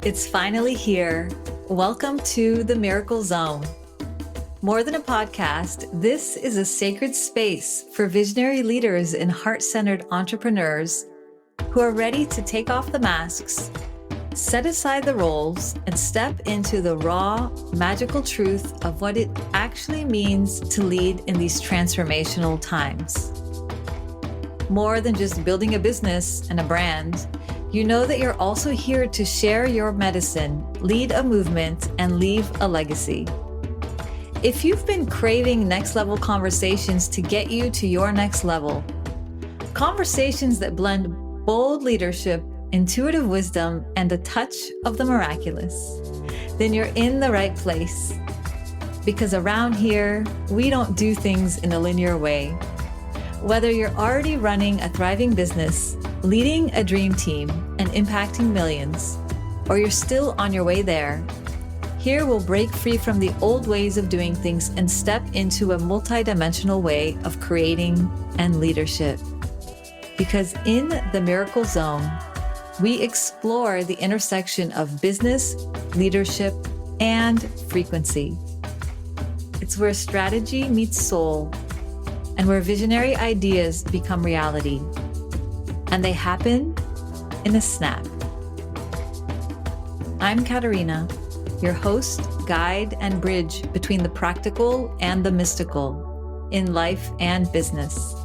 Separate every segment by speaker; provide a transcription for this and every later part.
Speaker 1: It's finally here. Welcome to the Miracle Zone. More than a podcast, this is a sacred space for visionary leaders and heart-centered entrepreneurs who are ready to take off the masks, set aside the roles, and step into the raw, magical truth of what it actually means to lead in these transformational times. More than just building a business and a brand, you know that you're also here to share your medicine, lead a movement, and leave a legacy. If you've been craving next level conversations to get you to your next level, conversations that blend bold leadership, intuitive wisdom, and a touch of the miraculous, then you're in the right place. Because around here, we don't do things in a linear way. Whether you're already running a thriving business, leading a dream team, and impacting millions, or you're still on your way there, here we'll break free from the old ways of doing things and step into a multidimensional way of creating and leadership. Because in the Miracle Zone, we explore the intersection of business, leadership, and frequency. It's where strategy meets soul, and where visionary ideas become reality. And they happen in a snap. I'm Catarina, your host, guide, and bridge between the practical and the mystical in life and business.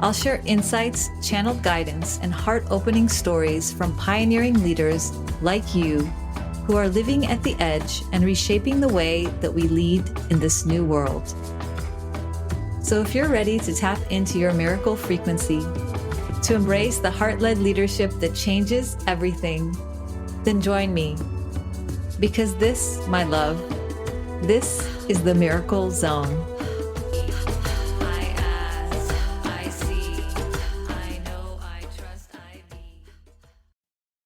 Speaker 1: I'll share insights, channeled guidance, and heart-opening stories from pioneering leaders like you who are living at the edge and reshaping the way that we lead in this new world. So if you're ready to tap into your miracle frequency, to embrace the heart-led leadership that changes everything, then join me. Because this, my love, this is the Miracle Zone. I ask, I see, I know, I trust, I be.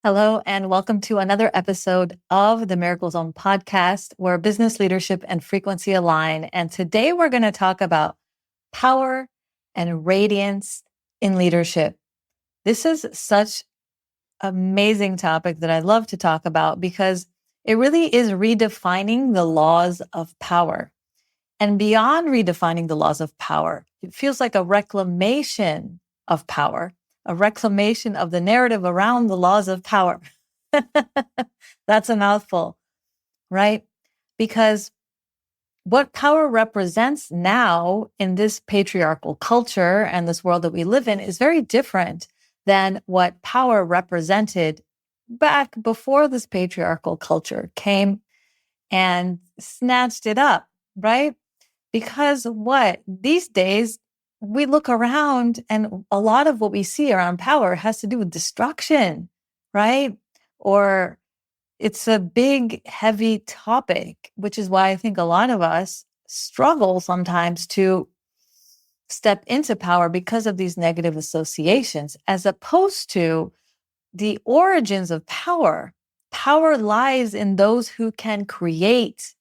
Speaker 1: Hello, and welcome to another episode of the Miracle Zone podcast, where business leadership and frequency align. And today we're going to talk about power and radiance in leadership. This is such an amazing topic that I love to talk about because it really is redefining the laws of power. And beyond redefining the laws of power, it feels like a reclamation of power, a reclamation of the narrative around the laws of power. That's a mouthful, right? Because what power represents now in this patriarchal culture and this world that we live in is very different than what power represented back before this patriarchal culture came and snatched it up, right? Because these days we look around and a lot of what we see around power has to do with destruction, right? Or it's a big, heavy topic, which is why I think a lot of us struggle sometimes to step into power because of these negative associations, as opposed to the origins of power. Power lies in those who can create,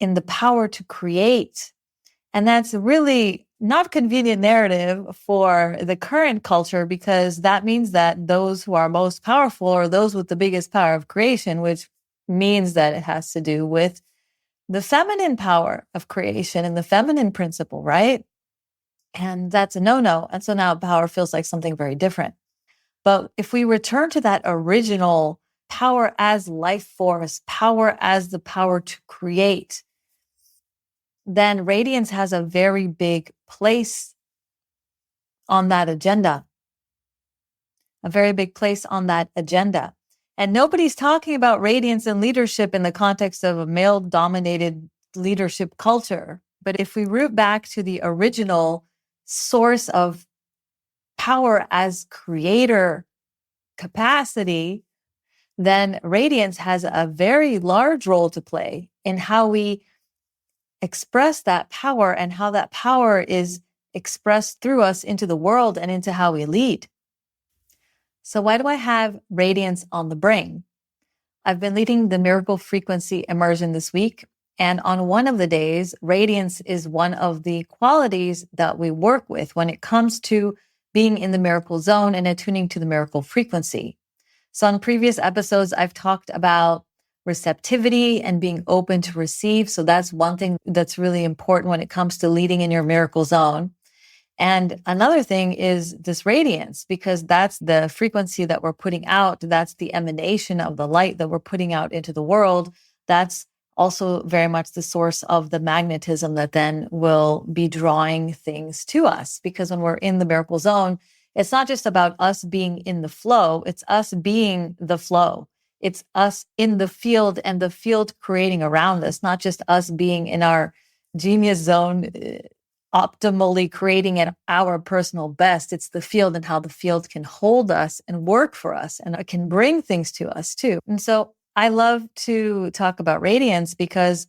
Speaker 1: in the power to create. And that's really not convenient narrative for the current culture, because that means that those who are most powerful are those with the biggest power of creation, which means that it has to do with the feminine power of creation and the feminine principle, right? And that's a no-no. And so now power feels like something very different. But if we return to that original power as life force, power as the power to create, then radiance has a very big place on that agenda, a very big place on that agenda. And nobody's talking about radiance and leadership in the context of a male-dominated leadership culture. But if we root back to the original source of power as creator capacity, then radiance has a very large role to play in how we express that power and how that power is expressed through us into the world and into how we lead. So why do I have radiance on the brain? I've been leading the Miracle Frequency Immersion this week. And on one of the days, radiance is one of the qualities that we work with when it comes to being in the miracle zone and attuning to the miracle frequency. So on previous episodes, I've talked about receptivity and being open to receive. So that's one thing that's really important when it comes to leading in your miracle zone. And another thing is this radiance, because that's the frequency that we're putting out. That's the emanation of the light that we're putting out into the world. That's also very much the source of the magnetism that then will be drawing things to us. Because when we're in the miracle zone, it's not just about us being in the flow, it's us being the flow. It's us in the field and the field creating around us, not just us being in our genius zone, optimally creating at our personal best. It's the field and how the field can hold us and work for us, and it can bring things to us too. And so I love to talk about radiance because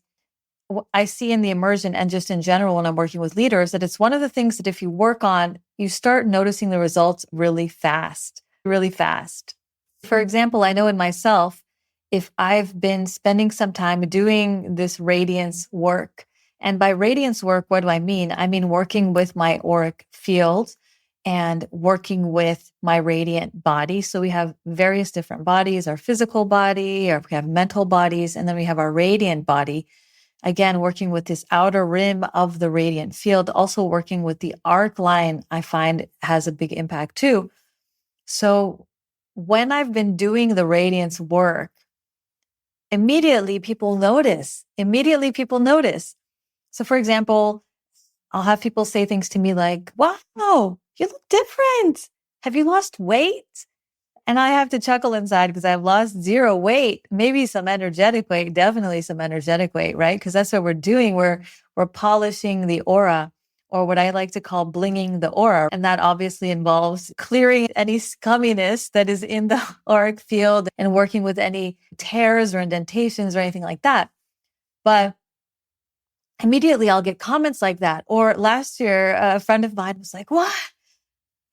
Speaker 1: I see in the immersion and just in general when I'm working with leaders that it's one of the things that if you work on, you start noticing the results really fast, really fast. For example, I know in myself, if I've been spending some time doing this radiance work, and by radiance work, what do I mean? I mean working with my auric field and working with my radiant body. So we have various different bodies, our physical body, or we have mental bodies, and then we have our radiant body. Again, working with this outer rim of the radiant field, also working with the arc line, I find has a big impact too. So when I've been doing the radiance work, immediately people notice. So for example, I'll have people say things to me like, wow, you look different. Have you lost weight? And I have to chuckle inside because I've lost 0 weight, maybe some energetic weight, definitely some energetic weight, right? Because that's what we're doing. We're polishing the aura, or what I like to call blinging the aura. And that obviously involves clearing any scumminess that is in the auric field and working with any tears or indentations or anything like that. But immediately I'll get comments like that. Or last year, a friend of mine was like, what?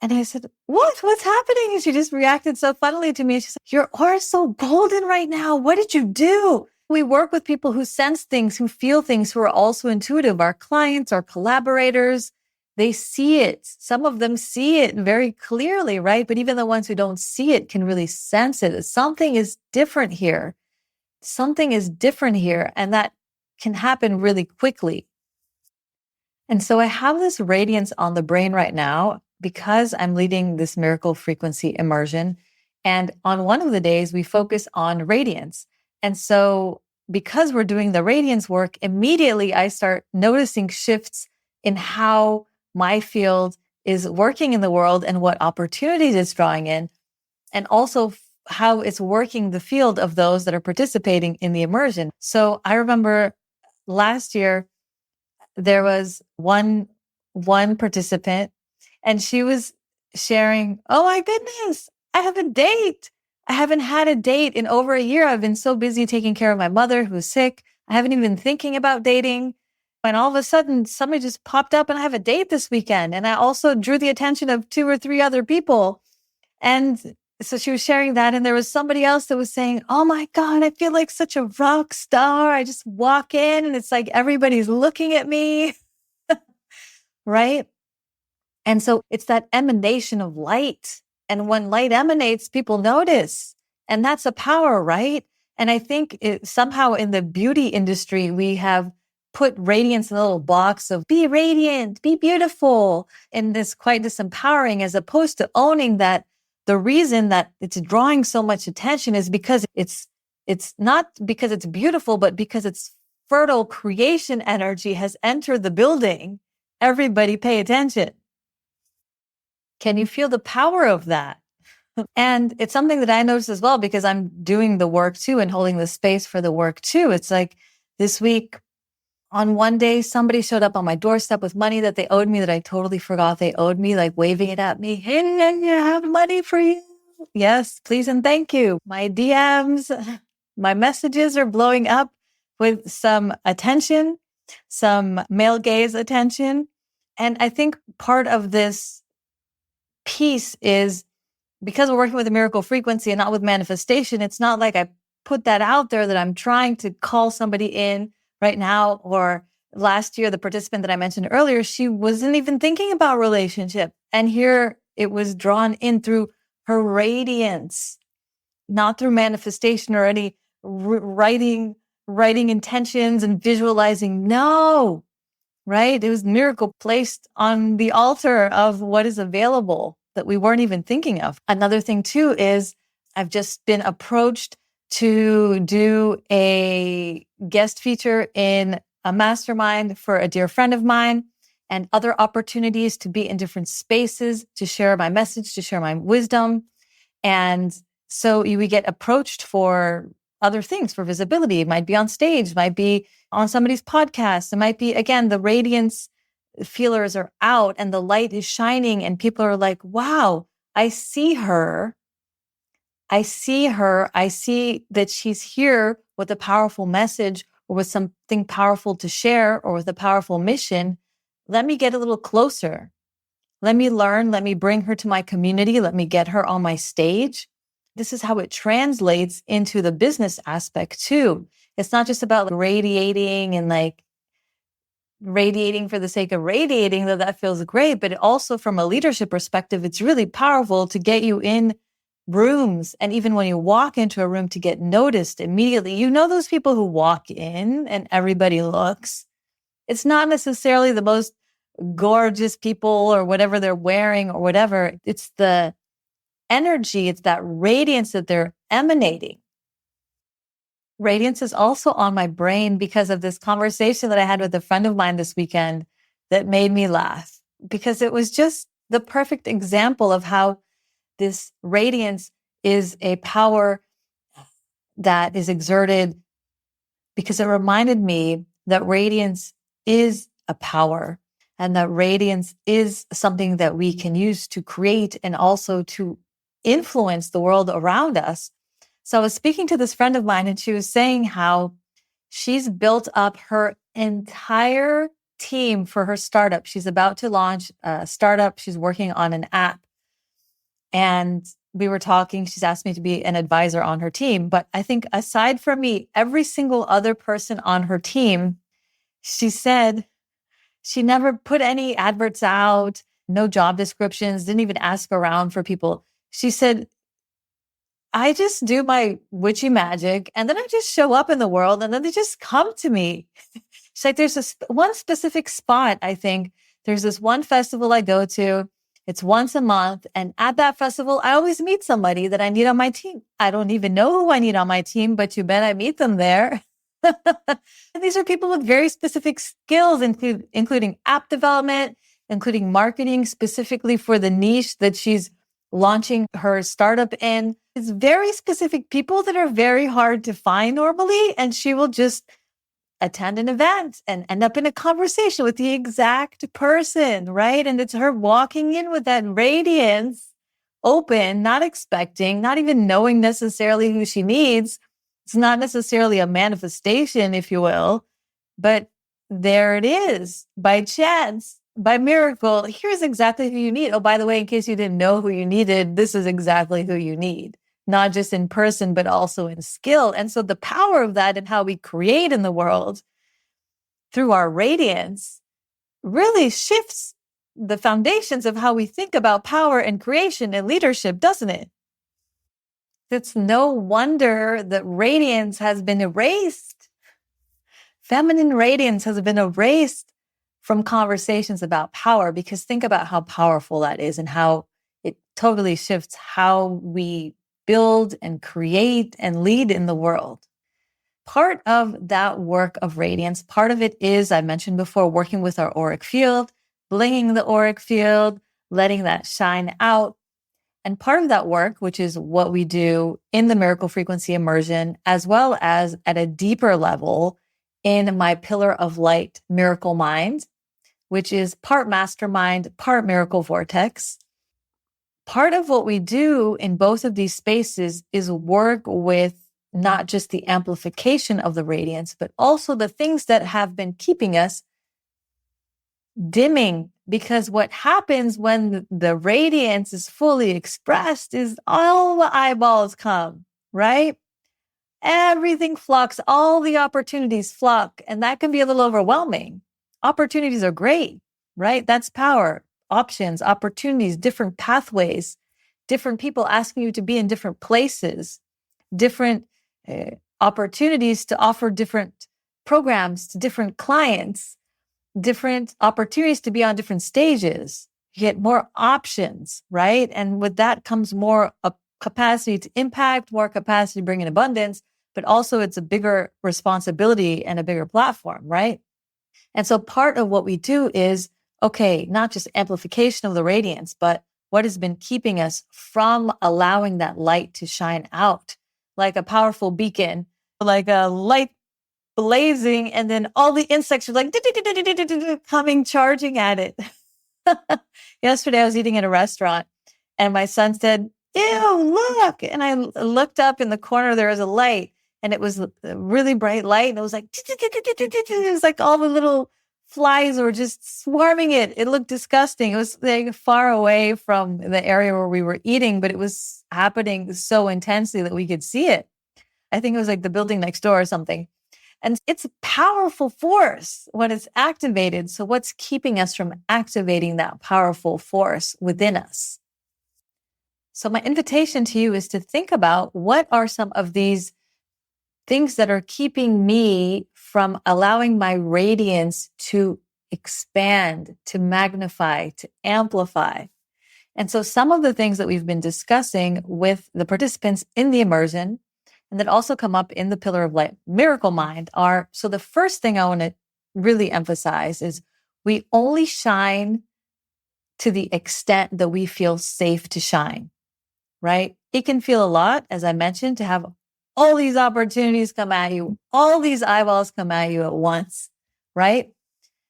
Speaker 1: And I said, what? What's happening? And she just reacted so funnily to me. She's like, your aura is so golden right now. What did you do? We work with people who sense things, who feel things, who are also intuitive. Our clients, our collaborators, they see it. Some of them see it very clearly, right? But even the ones who don't see it can really sense it. Something is different here. Something is different here. And that can happen really quickly. And so I have this radiance on the brain right now because I'm leading this Miracle Frequency Immersion. And on one of the days, we focus on radiance. And so because we're doing the radiance work, immediately I start noticing shifts in how my field is working in the world and what opportunities it's drawing in, and also how it's working the field of those that are participating in the immersion. So I remember last year, there was one participant, and she was sharing, oh my goodness, I have a date. I haven't had a date in over a year. I've been so busy taking care of my mother who's sick. I haven't even been thinking about dating. And all of a sudden, somebody just popped up and I have a date this weekend. And I also drew the attention of 2 or 3 other people. And so she was sharing that. And there was somebody else that was saying, oh my God, I feel like such a rock star. I just walk in and it's like everybody's looking at me. Right? And so it's that emanation of light. And when light emanates, people notice. And that's a power, right? And I think somehow in the beauty industry, we have put radiance in a little box of be radiant, be beautiful. And this quite disempowering, as opposed to owning that the reason that it's drawing so much attention is because it's not because it's beautiful, but because it's fertile creation energy has entered the building. Everybody pay attention. Can you feel the power of that? And it's something that I noticed as well because I'm doing the work too and holding the space for the work too. It's like this week, on one day, somebody showed up on my doorstep with money that they owed me that I totally forgot they owed me, like waving it at me. Hey, I have money for you. Yes, please and thank you. My DMs, my messages are blowing up with some attention, some male gaze attention. And I think part of this piece is because we're working with a miracle frequency and not with manifestation, it's not like I put that out there that I'm trying to call somebody in right now. Or last year, the participant that I mentioned earlier, she wasn't even thinking about relationship. And here it was drawn in through her radiance.
Speaker 2: not through manifestation or any writing intentions and visualizing. No, right? It was miracle placed on the altar of what is available that we weren't even thinking of. Another thing too is I've just been approached to do a guest feature in a mastermind for a dear friend of mine, and other opportunities to be in different spaces, to share my message, to share my wisdom. And so we get approached for other things, for visibility. It might be on stage, might be on somebody's podcast. It might be, again, the radiance feelers are out and the light is shining and people are like, wow, I see her. I see her. I see that she's here with a powerful message or with something powerful to share or with a powerful mission. Let me get a little closer. Let me learn. Let me bring her to my community. Let me get her on my stage. This is how it translates into the business aspect too. It's not just about radiating and radiating for the sake of radiating, though that feels great, but also from a leadership perspective, it's really powerful to get you in rooms. And even when you walk into a room, to get noticed immediately. You know, those people who walk in and everybody looks. It's not necessarily the most gorgeous people or whatever they're wearing or whatever. It's the energy, it's that radiance that they're emanating. Radiance is also on my brain because of this conversation that I had with a friend of mine this weekend that made me laugh, because it was just the perfect example of how this radiance is a power that is exerted, because it reminded me that radiance is a power and that radiance is something that we can use to create and also to influence the world around us. So I was speaking to this friend of mine and she was saying how she's built up her entire team for her startup. She's about to launch a startup. She's working on an app. And we were talking, she's asked me to be an advisor on her team. But I think aside from me, every single other person on her team, she said she never put any adverts out, no job descriptions, didn't even ask around for people. She said, I just do my witchy magic and then I just show up in the world and then they just come to me. She's like, there's one specific spot, I think. There's this one festival I go to. It's once a month. And at that festival, I always meet somebody that I need on my team. I don't even know who I need on my team, but you bet I meet them there. And these are people with very specific skills, including app development, including marketing specifically for the niche that she's launching her startup in. It's very specific people that are very hard to find normally. And she will just attend an event and end up in a conversation with the exact person, right? And it's her walking in with that radiance, open, not expecting, not even knowing necessarily who she needs. It's not necessarily a manifestation, if you will, but there it is by chance, by miracle. Here's exactly who you need. Oh, by the way, in case you didn't know who you needed, this is exactly who you need. Not just in person, but also in skill. And so the power of that and how we create in the world through our radiance really shifts the foundations of how we think about power and creation and leadership, doesn't it? It's no wonder that radiance has been erased. Feminine radiance has been erased from conversations about power, because think about how powerful that is and how it totally shifts how we build and create and lead in the world. Part of that work of radiance, part of it is, I mentioned before, working with our auric field, blinging the auric field, letting that shine out. And part of that work, which is what we do in the Miracle Frequency Immersion, as well as at a deeper level in my Pillar of Light Miracle Mind, which is part mastermind, part miracle vortex. Part of what we do in both of these spaces is work with not just the amplification of the radiance, but also the things that have been keeping us dimming. Because what happens when the radiance is fully expressed is all the eyeballs come, right? Everything flocks, all the opportunities flock, and that can be a little overwhelming. Opportunities are great, right? That's power, options, opportunities, different pathways, different people asking you to be in different places. different opportunities to offer different programs to different clients, different opportunities to be on different stages. You get more options, right? And with that comes more capacity to impact, more capacity to bring in abundance, but also it's a bigger responsibility and a bigger platform, right? And so part of what we do is, okay, not just amplification of the radiance, but what has been keeping us from allowing that light to shine out like a powerful beacon, like a light blazing, and then all the insects are like coming charging at it. Yesterday I was eating at a restaurant and my son said, "Ew, look." And I looked up in the corner, there was a light and it was a really bright light. And it was like, it was like all the little flies were just swarming it. It looked disgusting. It was like far away from the area where we were eating, but it was happening so intensely that we could see it. I think it was like the building next door or something. And it's a powerful force when it's activated. So what's keeping us from activating that powerful force within us? So my invitation to you is to think about what are some of these things that are keeping me from allowing my radiance to expand, to magnify, to amplify. And so some of the things that we've been discussing with the participants in the immersion and that also come up in the Pillar of Light Miracle Mind are, so the first thing I want to really emphasize is we only shine to the extent that we feel safe to shine, right? It can feel a lot, as I mentioned, to have all these opportunities come at you, all these eyeballs come at you at once, right?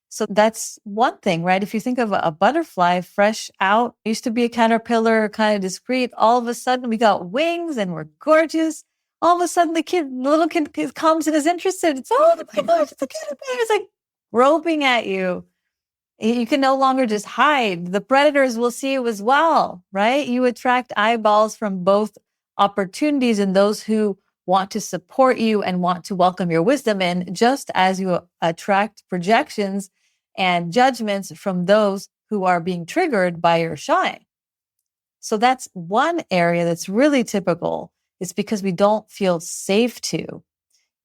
Speaker 2: So that's one thing, right? If you think of a butterfly fresh out, used to be a caterpillar, kind of discreet. All of a sudden we got wings and we're gorgeous. All of a sudden the little kid comes and is interested. It's, oh my gosh, it's a caterpillar. It's like roping at you. You can no longer just hide. The predators will see you as well, right? You attract eyeballs from both opportunities and those who want to support you and want to welcome your wisdom in, just as you attract projections and judgments from those who are being triggered by your shine. So that's one area that's really typical. It's because we don't feel safe to.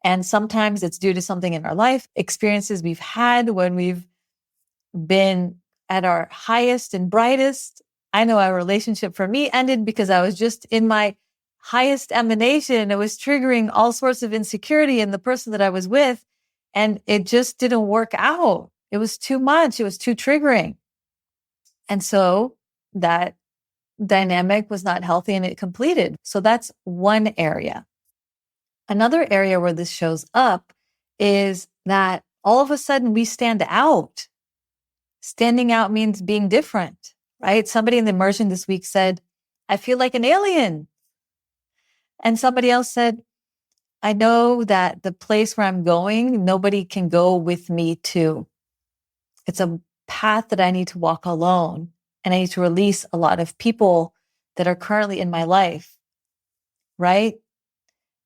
Speaker 2: And sometimes it's due to something in our life, experiences we've had when we've been at our highest and brightest. I know our relationship for me ended because I was just in my highest emanation. It was triggering all sorts of insecurity in the person that I was with, and it just didn't work out. It was too much. It was too triggering. And so that dynamic was not healthy and it completed. So that's one area. Another area where this shows up is that all of a sudden we stand out. Standing out means being different, right? Somebody in the immersion this week said, "I feel like an alien." And somebody else said, "I know that the place where I'm going, nobody can go with me to. It's a path that I need to walk alone. And I need to release a lot of people that are currently in my life," right?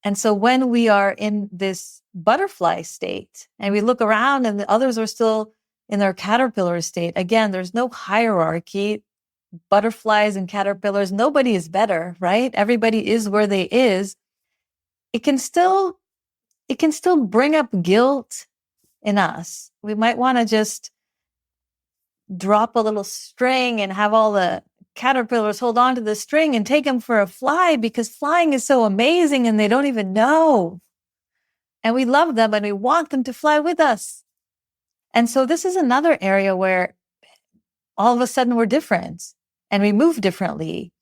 Speaker 2: And so when we are in this butterfly state and we look around and the others are still in their caterpillar state, again, there's no hierarchy. Butterflies and caterpillars, nobody is better, right? Everybody is where they is. It can still bring up guilt in us. We might want to just drop a little string and have all the caterpillars hold on to the string and take them for a fly, because flying is so amazing and they don't even know. And we love them and we want them to fly with us. And so this is another area where all of a sudden we're different and we move differently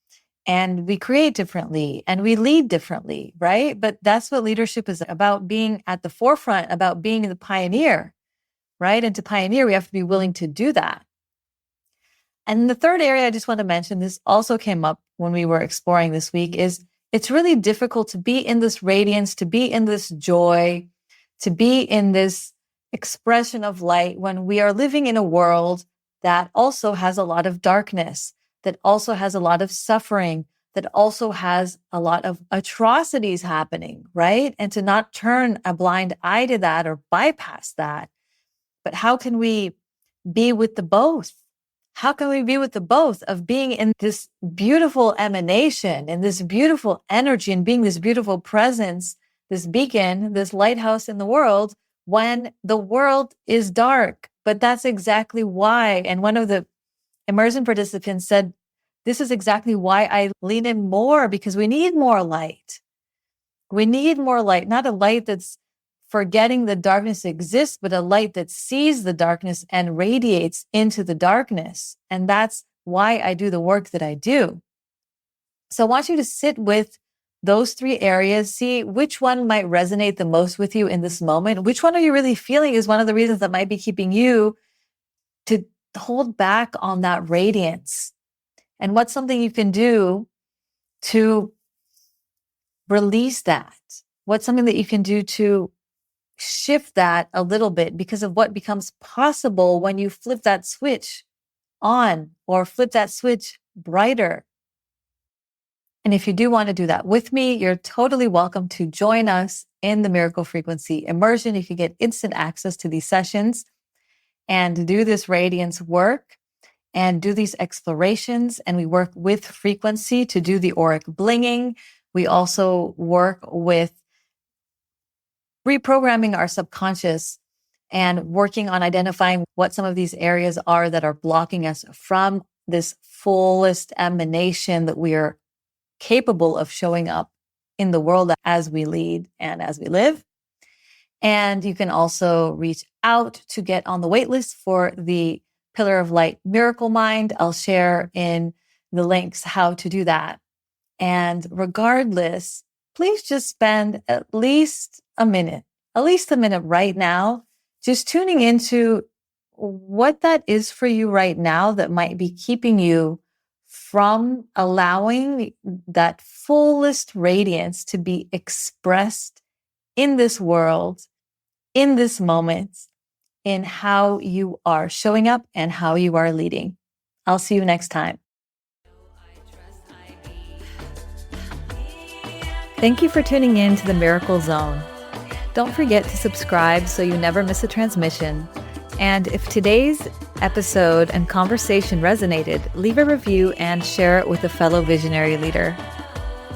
Speaker 2: and we create differently and we lead differently, right? But that's what leadership is about, being at the forefront, about being the pioneer, right? And to pioneer, we have to be willing to do that. And the third area I just want to mention, this also came up when we were exploring this week, is it's really difficult to be in this radiance, to be in this joy, to be in this expression of light when we are living in a world that also has a lot of darkness, that also has a lot of suffering, that also has a lot of atrocities happening, right? And to not turn a blind eye to that or bypass that. But how can we be with the both? how can we be with the both of being in this beautiful emanation and this beautiful energy and being this beautiful presence, this beacon, this lighthouse in the world when the world is dark? But that's exactly why. And one of the immersion participants said, this is exactly why I lean in more, because we need more light. We need more light, not a light that's forgetting the darkness exists, but a light that sees the darkness and radiates into the darkness. And that's why I do the work that I do. So I want you to sit with those three areas, see which one might resonate the most with you in this moment. Which one are you really feeling is one of the reasons that might be keeping you to hold back on that radiance. And what's something you can do to release that? What's something that you can do to shift that a little bit because of what becomes possible when you flip that switch on or flip that switch brighter? And if you do want to do that with me, you're totally welcome to join us in the Miracle Frequency Immersion. You can get instant access to these sessions and do this radiance work and do these explorations. And we work with frequency to do the auric blinging. We also work with reprogramming our subconscious and working on identifying what some of these areas are that are blocking us from this fullest emanation that we are capable of showing up in the world as we lead and as we live. And you can also reach out to get on the wait list for the Pillar of Light Miracle Mind. I'll share in the links how to do that. And regardless, please just spend at least a minute right now, just tuning into what that is for you right now that might be keeping you from allowing that fullest radiance to be expressed in this world, in this moment, in how you are showing up and how you are leading. I'll see you next time. Thank you for tuning in to the Miracle Zone. Don't forget to subscribe so you never miss a transmission. And if today's episode and conversation resonated, leave a review and share it with a fellow visionary leader.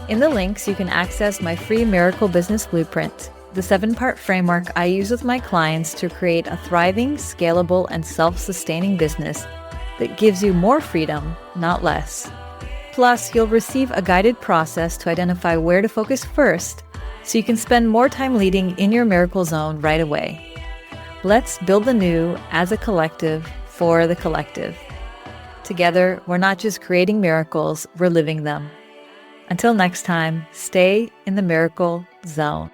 Speaker 2: In the links, you can access my free Miracle Business Blueprint, the 7-part framework I use with my clients to create a thriving, scalable, and self-sustaining business that gives you more freedom, not less. Plus, you'll receive a guided process to identify where to focus first so you can spend more time leading in your miracle zone right away. Let's build the new as a collective for the collective. Together, we're not just creating miracles, we're living them. Until next time, stay in the miracle zone.